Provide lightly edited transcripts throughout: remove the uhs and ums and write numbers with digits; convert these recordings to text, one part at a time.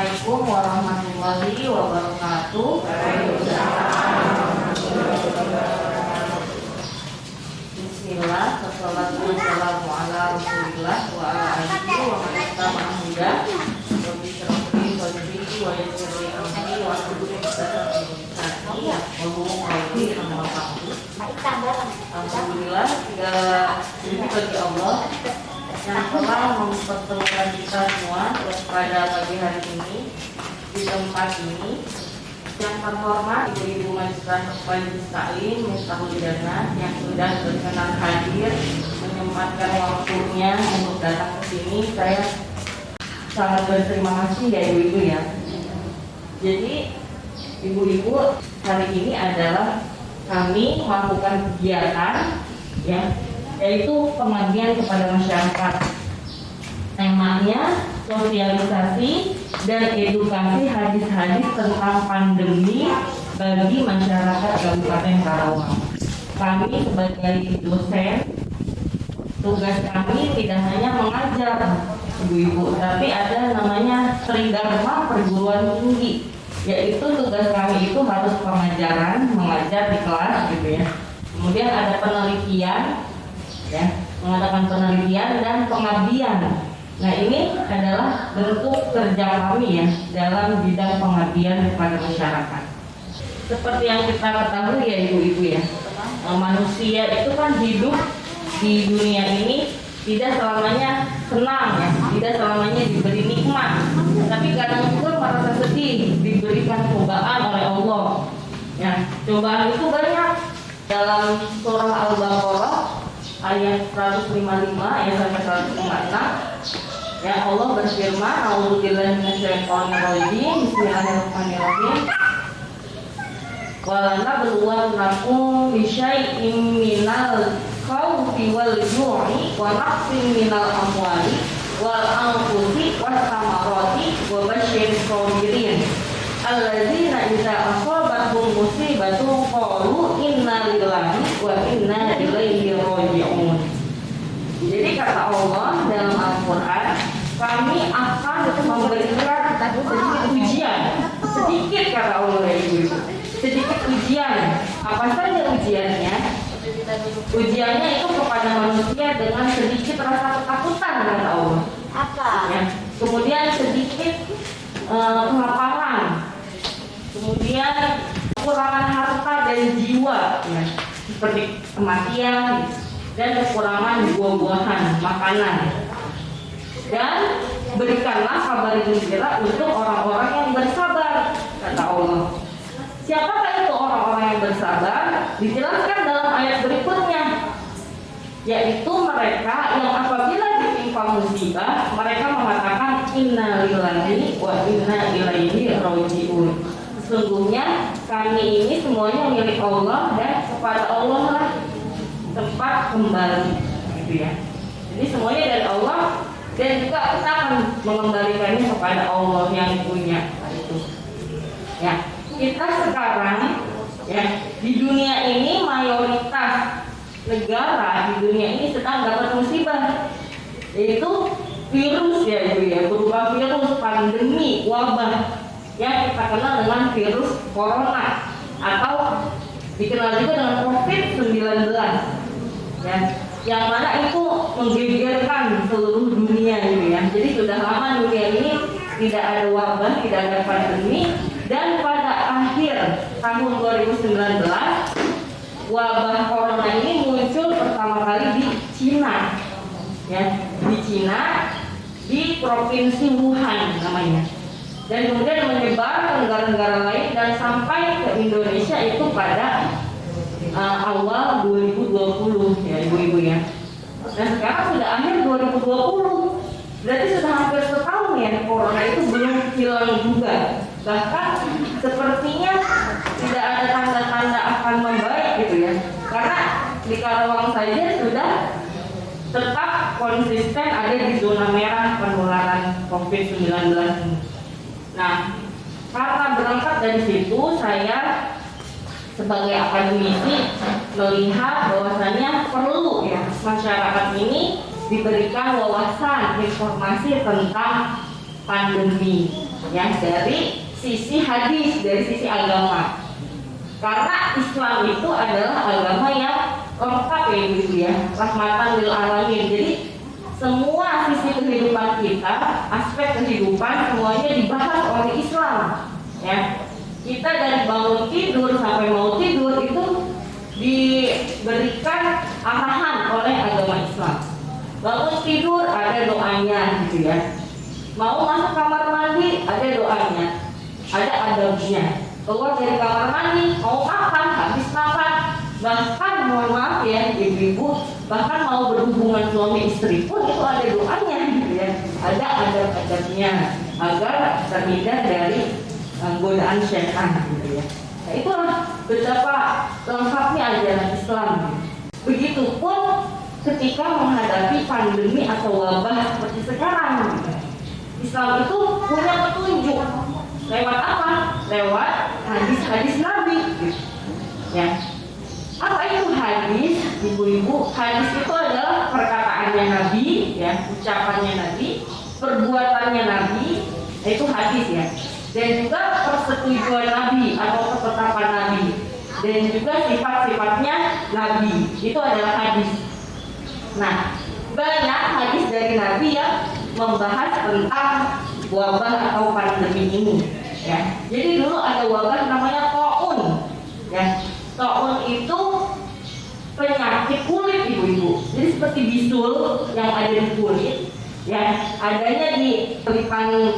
Assalamualaikum warahmatullahi wabarakatuh. Bismillah, wassalatu wassalamu ala rasulillah wa ala alihi wa man ittaba'a huda. Wa bisyrahli sadri wa yassirli amri wa hlul 'uqdatam min lisani yafqahu qawli. Alhamdulillah, segala puji bagi Allah yang telah mempertemukan kita semua pada pagi hari ini di tempat ini. Yang terhormat Ibu-Ibu Majelis Majelis Taklim Miftahul Hidayah yang sudah berkenan hadir menyempatkan waktunya untuk datang ke sini. Saya sangat berterima kasih ya Ibu-Ibu ya. Jadi Ibu-Ibu, hari ini adalah kami melakukan kegiatan ya, yaitu pengabdian kepada masyarakat. Temanya sosialisasi dan edukasi hadis-hadis tentang pandemi bagi masyarakat Kabupaten Karawang. Kami sebagai dosen, tugas kami tidak hanya mengajar Ibu-Ibu, tapi ada namanya Tridharma Perguruan Tinggi, yaitu tugas kami itu harus pengajaran, mengajar di kelas gitu ya. Kemudian ada penelitian ya, mengadakan penelitian dan pengabdian. Nah, ini adalah bentuk kerja kami ya dalam bidang pengabdian kepada masyarakat. Seperti yang kita ketahui ya Ibu-Ibu ya, manusia itu kan hidup di dunia ini tidak selamanya senang ya, tidak selamanya diberi nikmat, tapi kadang juga merasa sedih diberikan cobaan oleh Allah. Ya, cobaan itu banyak. Dalam surah Al-Baqarah ayat 155 ayat sampai 156 ya, Allah berfirman, a'udzubillahi minasyaitonir rajim, bismillahirrahmanirrahim. Walanabluwannakum bisyai'im minal khawfi wal ju'i wa naqsin minal amwali wal anfusi was samarati wa basyyiris sabirin alladzina idza asabathum musibatun qalu inna lillahi wa inna ilaihi raji'un. Jadi kata Allah dalam Al-Quran, kami akan memberikan sedikit ujian. Sedikit kata Allah ya Ibu, sedikit ujian. Apa saja ujiannya? Ujiannya itu kepada manusia dengan sedikit rasa ketakutan kata Allah. Apa? Ya. Kemudian sedikit kelaparan. Kemudian kekurangan harta dan jiwa, ya. Seperti kematian dan kekurangan buah-buahan, makanan. Dan berikanlah kabar gembira untuk orang-orang yang bersabar, kata Allah. Siapakah itu orang-orang yang bersabar? Dijelaskan dalam ayat berikutnya, yaitu mereka yang apabila ditimpa musibah, mereka mengatakan inna lillahi wa inna ilaihi raji'un. Sesungguhnya kami ini semuanya milik Allah dan kepada Allah lah tempat kembali, gitu ya. Jadi semuanya dari Allah dan juga kita akan mengembalikannya kepada Allah yang punya itu. Ya, kita sekarang ya di dunia ini mayoritas negara di dunia ini sedang dapat musibah, yaitu virus ya Ibu ya, berupa virus pandemi wabah yang kita kenal dengan virus corona atau dikenal juga dengan COVID-19 ya, yang mana itu menggegerkan seluruh dunia gitu ya. Jadi sudah lama dunia ini tidak ada wabah, tidak ada pandemi, dan pada akhir tahun 2019 wabah corona ini muncul pertama kali di Cina ya, di Cina, di provinsi Wuhan namanya, dan kemudian menyebar ke negara-negara lain dan sampai ke Indonesia itu pada awal 2020 ya Ibu-Ibu ya. Dan sekarang sudah akhir 2020, berarti sudah hampir setahun ya corona itu belum hilang juga. Bahkan sepertinya tidak ada tanda-tanda akan membaik gitu ya, karena di Karawang saja sudah tetap konsisten ada di zona merah penularan COVID-19. Nah, karena berangkat dari situ saya sebagai akademisi melihat bahwasanya perlu ya masyarakat ini diberikan wawasan informasi tentang pandemi ya dari sisi hadis, dari sisi agama. Karena Islam itu adalah agama yang lengkap ya Ibu ya, rahmatan lil alamin. Jadi semua sisi kehidupan kita, aspek kehidupan semuanya dibahas oleh Islam. Ya, kita dari bangun tidur sampai mau tidur itu diberikan arahan oleh agama Islam. Bangun tidur ada doanya gitu ya. Mau masuk kamar mandi ada doanya, ada adabnya. Keluar dari kamar mandi, mau makan, habis makan, bahkan mohon maaf ya ibu-ibu, bahkan mau berhubungan suami istri pun itu ada doanya gitu ya. Ada adab-adabnya agar terhindar dari godaan syaitan gitu ya. Nah itulah betapa lengkapnya ajaran Islam. Begitupun ketika menghadapi pandemi atau wabah seperti sekarang gitu. Islam itu punya petunjuk lewat apa? Lewat hadis-hadis Nabi gitu. Ya. Apa itu hadis, ibu-ibu? Hadis itu adalah perkataannya Nabi, ya, ucapannya Nabi, perbuatannya Nabi, itu hadis ya. Dan juga persetujuan Nabi atau ketetapan Nabi, dan juga sifat-sifatnya Nabi, itu adalah hadis. Nah, banyak hadis dari Nabi yang membahas tentang wabah atau pandemi ini. Ya, jadi dulu ada wabah namanya taun. Ya, taun itu penyakit kulit ibu-ibu. Jadi seperti bisul yang ada di kulit, ya, adanya di pelipan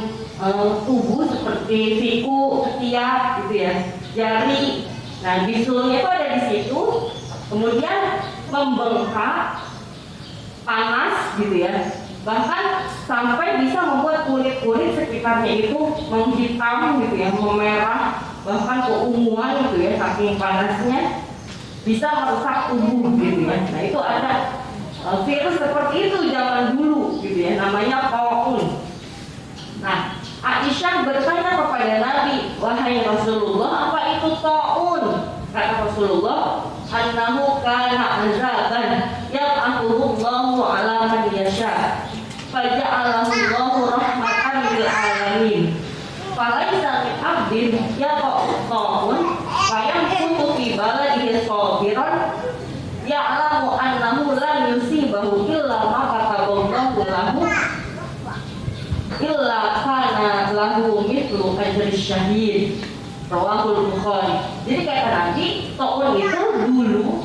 tubuh seperti siku, ketiak, gitu ya, jari. Nah, bisulnya itu ada di situ, kemudian membengkak, panas, gitu ya. Bahkan sampai bisa membuat kulit-kulit sekitarnya itu menghitam gitu ya, memerah, bahkan keunguan gitu ya, saking panasnya bisa merusak tubuh gitu ya. Nah itu ada virus seperti itu zaman dulu gitu ya, namanya taun. Nah Aisyah bertanya kepada Nabi, wahai Rasulullah, apa itu taun? Kata Rasulullah, annahu kana azaban yab'athuhullahu ala man yasha faja'alahu rahmatan lil alamin. Falaisa min abdin yaqta'un fayamkutu fi baladihi sabiran ya'lamu annahu lam yusibahu illa ma kataballahu lahu illa kana lahu mithlu ajri syahid. Rawahul Bukhari. Jadi kata Nabi, taun itu dulu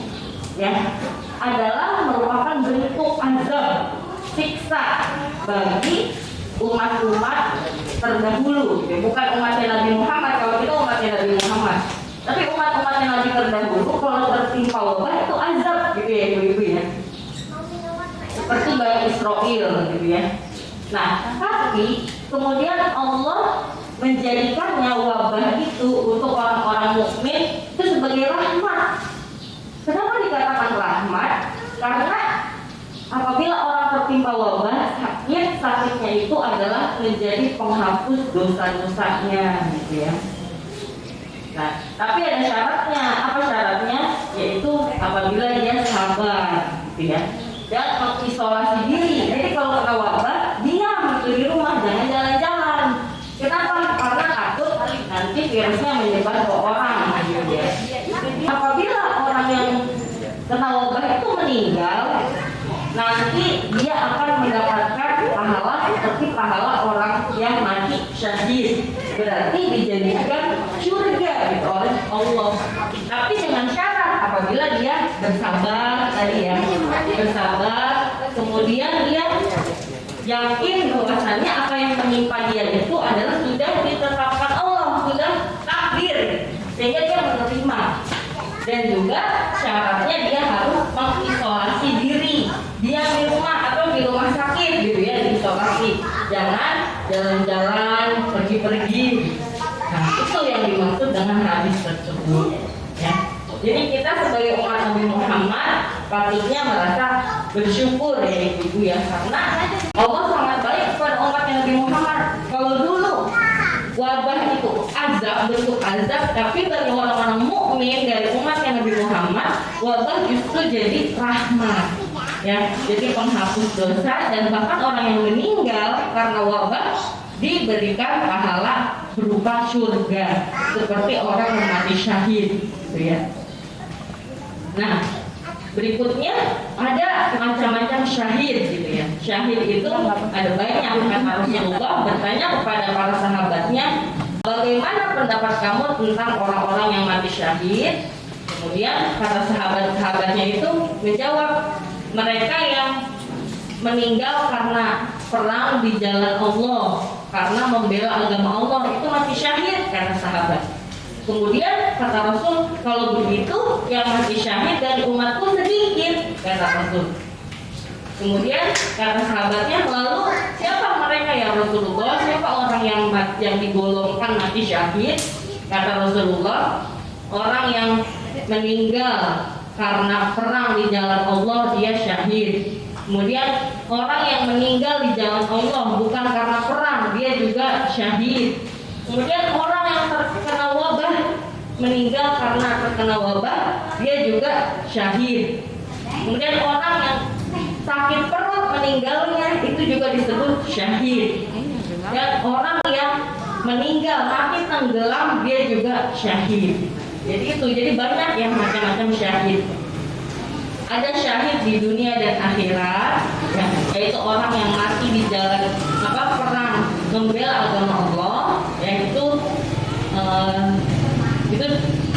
ya adalah merupakan bentuk azab, siksa bagi umat-umat terdahulu, ya. Bukan umatnya Nabi Muhammad, kalau kita umatnya Nabi Muhammad, tapi umat-umatnya Nabi terdahulu kalau tertimpa wabah itu azab gitu ya ibu-ibu ya, seperti Bani Israel gitu ya. Nah tapi kemudian Allah menjadikannya wabah itu untuk orang-orang mukmin itu sebagai rahmat. Kenapa dikatakan rahmat? Karena apabila orang tertimpa wabah, sakitnya itu adalah menjadi penghapus dosa-dosanya gitu ya. Nah, tapi ada syaratnya. Apa syaratnya? Yaitu apabila dia sabar gitu ya, dan mengisolasi diri. Jadi kalau kena wabah, diam di rumah, jangan jalan-jalan. Kenapa? Karena takut nanti virusnya menyebar ke orang gitu ya. Apabila orang yang kena wabah itu meninggal, nanti dia akan mendapatkan pahala seperti pahala orang yang mati syahid. Berarti dijadikan surga gitu oleh Allah. Tapi dengan syarat apabila dia bersabar tadi ya, bersabar, kemudian dia yakin bahwasannya apa yang menimpa dia itu adalah sudah ditetapkan Allah, sudah takdir, sehingga dia menerima. Dan juga syaratnya dia harus mengisolasi diri, dia di rumah atau di rumah sakit gitu ya, diisolasi. Jangan jalan-jalan, pergi-pergi. Nah itu yang dimaksud dengan hadis tersebut ya. Jadi kita sebagai umat Nabi Muhammad patutnya merasa bersyukur ya ibu ya, karena Allah sangat baik kepada umat Nabi Muhammad. Kalau dulu wabah itu azab, bentuk azab, tapi bagi orang-orang mukmin dari umat Nabi Muhammad, wabah justru jadi rahmat ya, jadi penghapus dosa. Dan bahkan orang yang meninggal karena wabah diberikan pahala berupa surga seperti orang yang mati syahid, gitu ya. Nah, berikutnya ada macam-macam syahid, gitu ya. Syahid itu ada banyak. Kata Rasulullah bertanya kepada para sahabatnya, bagaimana pendapat kamu tentang orang-orang yang mati syahid? Kemudian kata sahabat-sahabatnya itu menjawab, mereka yang meninggal karena perang di jalan Allah, karena membela agama Allah, itu mati syahid, kata sahabat. Kemudian kata Rasul, kalau begitu yang mati syahid dari umatku sedikit, kata Rasul. Kemudian kata sahabatnya, lalu siapa mereka ya Rasulullah? Siapa orang yang digolongkan mati syahid? Kata Rasulullah, orang yang meninggal karena perang di jalan Allah, dia syahid. Kemudian orang yang meninggal di jalan Allah bukan karena perang, dia juga syahid. Kemudian orang yang terkena wabah, meninggal karena terkena wabah, dia juga syahid. Kemudian orang yang sakit perut meninggalnya, itu juga disebut syahid. Dan orang yang meninggal mati tenggelam, dia juga syahid. Jadi banyak yang macam-macam syahid. Ada syahid di dunia dan akhirat, ya, yaitu orang yang mati di jalan perang membela agama Allah, yaitu itu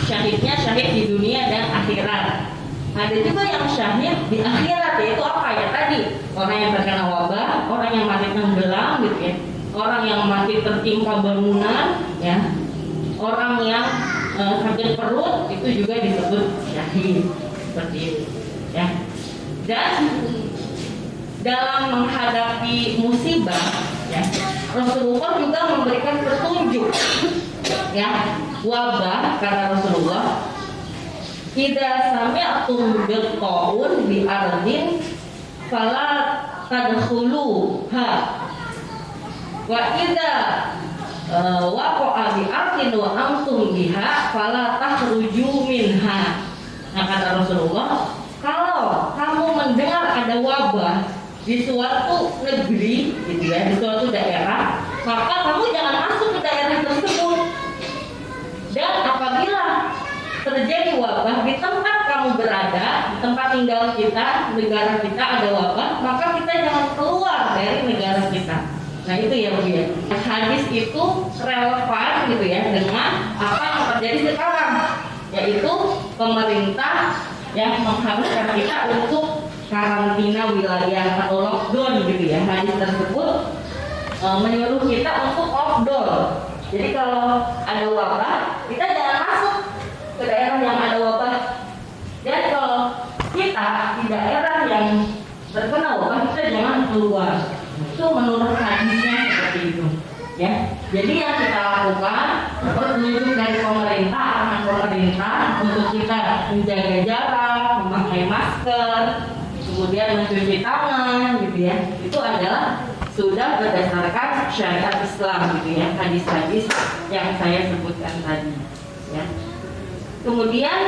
syahidnya syahid di dunia dan akhirat. Ada juga yang syahid di akhirat, yaitu apa ya tadi, orang yang terkena wabah, orang yang mati tenggelam, gitu ya, orang yang mati tertimpa bangunan, ya, orang yang sakit perut, itu juga disebut syahid, seperti itu. Ya. Dan dalam menghadapi musibah, ya, Rasulullah juga memberikan petunjuk, ya, wabah, kata Rasulullah, idza sami'tum biqaun bi ardin fala tadkhuluha wa idza waqa'a bi ardin wa antum biha fala takhruju minha. Nah, kata Rasulullah, kalau kamu mendengar ada wabah di suatu negeri, gitu ya, di suatu daerah, maka kamu jangan masuk ke daerah tersebut. Dan apabila terjadi wabah di tempat kamu berada, di tempat tinggal kita, negara kita ada wabah, maka kita jangan keluar dari negara kita. Nah, itu ya Bu ya. Hadis itu relevan, gitu ya, dengan apa yang terjadi sekarang, yaitu pemerintah yang mengharuskan kita untuk karantina wilayah atau lockdown, gitu ya. Hadis tersebut menyuruh kita untuk lockdown. Jadi kalau ada wabah, kita jangan masuk ke daerah yang ada wabah. Dan kalau kita di daerah yang terkena wabah, kita jangan keluar. Itu menurut hadisnya seperti itu. Ya, jadi yang kita lakukan petunjuk dari pemerintah, arahan pemerintah untuk kita menjaga jarak, memakai masker, kemudian mencuci tangan, gitu ya. Itu adalah sudah berdasarkan syariat Islam, gitu ya, hadis-hadis yang saya sebutkan tadi. Ya. Kemudian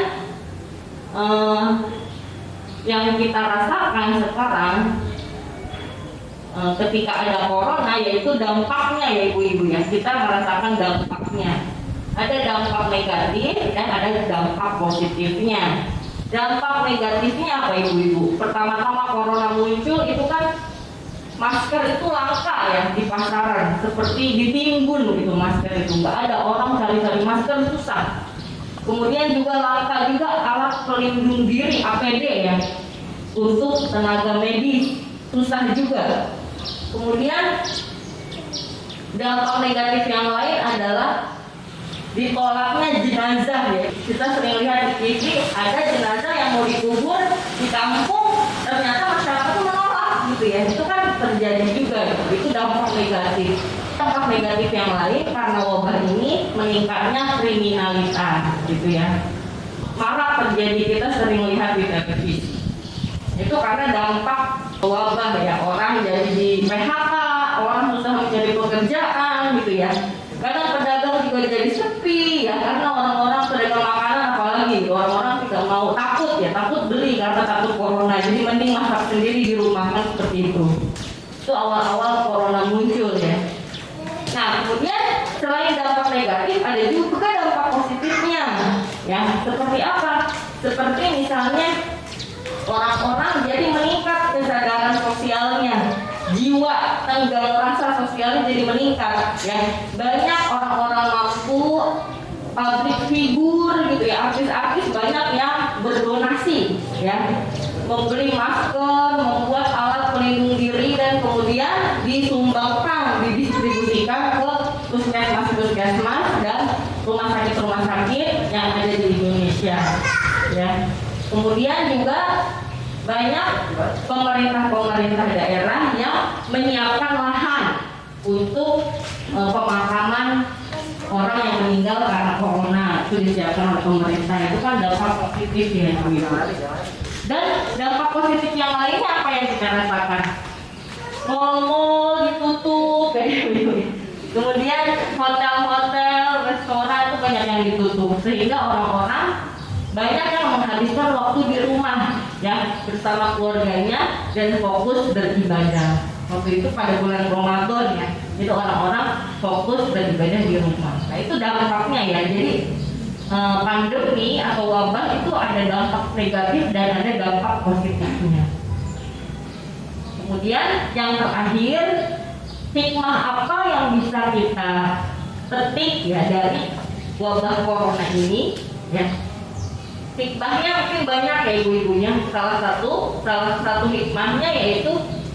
yang kita rasakan sekarang ketika ada corona, yaitu dampaknya ya ibu-ibu ya, kita merasakan dampaknya. Ada dampak negatif dan ada dampak positifnya. Dampak negatifnya apa ibu-ibu? Pertama-tama corona muncul itu kan masker itu langka ya di pasaran, seperti ditimbun gitu masker itu, nggak ada orang cari-cari masker, susah. Kemudian juga langka juga alat pelindung diri APD ya untuk tenaga medis, susah juga. Kemudian dampak negatif yang lain adalah ditolaknya jenazah ya. Kita sering lihat di TV ada jenazah yang mau dikubur di kampung, ternyata masyarakat itu menolak, gitu ya. Itu kan terjadi juga, itu dampak negatif. Dampak negatif yang lain karena wabah ini meningkatnya kriminalitas, gitu ya. Marak terjadi, kita sering lihat di televisi. Itu karena dampak wabah ya, orang jadi di PHK, orang susah mencari pekerjaan, gitu ya. Kadang pedagang juga jadi sepi ya, karena orang-orang pedagang makanan apalagi orang-orang tidak mau, takut beli karena takut corona, jadi mending masak sendiri di rumah, kan seperti itu. Itu awal-awal corona muncul ya. negatif, ada juga dampak positifnya. Ya, seperti apa? Seperti misalnya orang-orang jadi meningkat kesadaran sosialnya, jiwa tanggal rasa sosialnya jadi meningkat. Ya, banyak orang-orang mampu, public figure gitu ya, artis-artis banyak yang berdonasi, ya, membeli masker, membuat alat pelindung diri dan kemudian disumbangkan, didistribusikan ke puskesmas dan rumah sakit yang ada di Indonesia. Ya. Kemudian juga banyak pemerintah daerah yang menyiapkan lahan untuk pemakaman orang yang meninggal karena corona, itu disiapkan oleh pemerintah. Itu kan dampak positif ya. Dan dampak positif yang lainnya apa yang kita rasakan? Mall ditutup, kemudian hotel-hotel, restoran itu banyak yang ditutup, sehingga orang-orang banyak yang menghabiskan waktu di rumah, ya, bersama keluarganya dan fokus beribadah. Waktu itu pada bulan Ramadan ya, itu orang-orang fokus beribadah di rumah. Nah itu dampaknya ya. Jadi pandemi atau wabah itu ada dampak negatif dan ada dampak positifnya. Kemudian yang terakhir, hikmah apa yang bisa kita petik ya dari wabah corona ini? Ya, hikmahnya mungkin banyak ya ibu-ibunya. Salah satu hikmahnya yaitu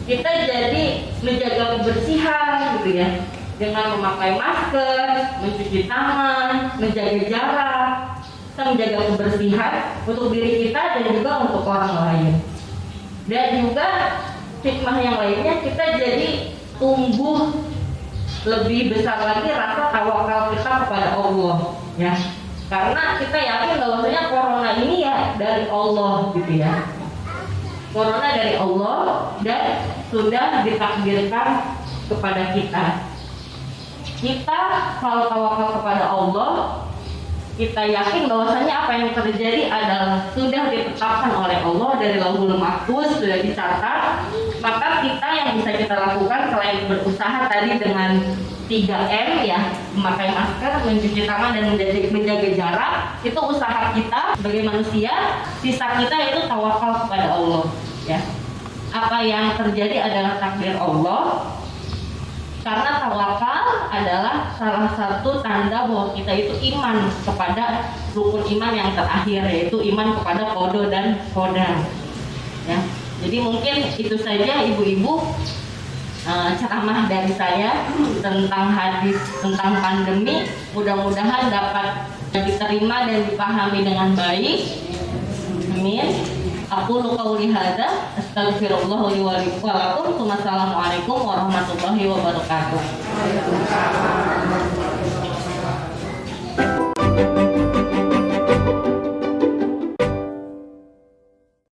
kita jadi menjaga kebersihan gitu ya, dengan memakai masker, mencuci tangan, menjaga jarak, kita menjaga kebersihan untuk diri kita dan juga untuk orang lain. Dan juga hikmah yang lainnya, kita jadi tumbuh lebih besar lagi rasa tawakal kita kepada Allah, ya. Karena kita yakin bahwasanya corona ini ya dari Allah gitu ya. Corona dari Allah dan sudah ditakdirkan kepada kita. Kita kalau tawakal kepada Allah, kita yakin bahwasanya apa yang terjadi adalah sudah ditetapkan oleh Allah dari Lauhul Mahfuz, sudah dicatat. Maka kita yang bisa kita lakukan selain berusaha tadi dengan 3M ya, memakai masker, mencuci tangan dan menjaga jarak, itu usaha kita sebagai manusia. Sisa kita itu tawakal kepada Allah, ya. Apa yang terjadi adalah takdir Allah. Karena tawakal adalah salah satu tanda bahwa kita itu iman kepada rukun iman yang terakhir, yaitu iman kepada qada dan qadar. Ya. Jadi mungkin itu saja ibu-ibu ceramah dari saya tentang hadis tentang pandemi. Mudah-mudahan dapat diterima dan dipahami dengan baik. Amin. Aku qauli hadza, astaghfirullah li wa lakum. Wassalamualaikum warahmatullahi wabarakatuh.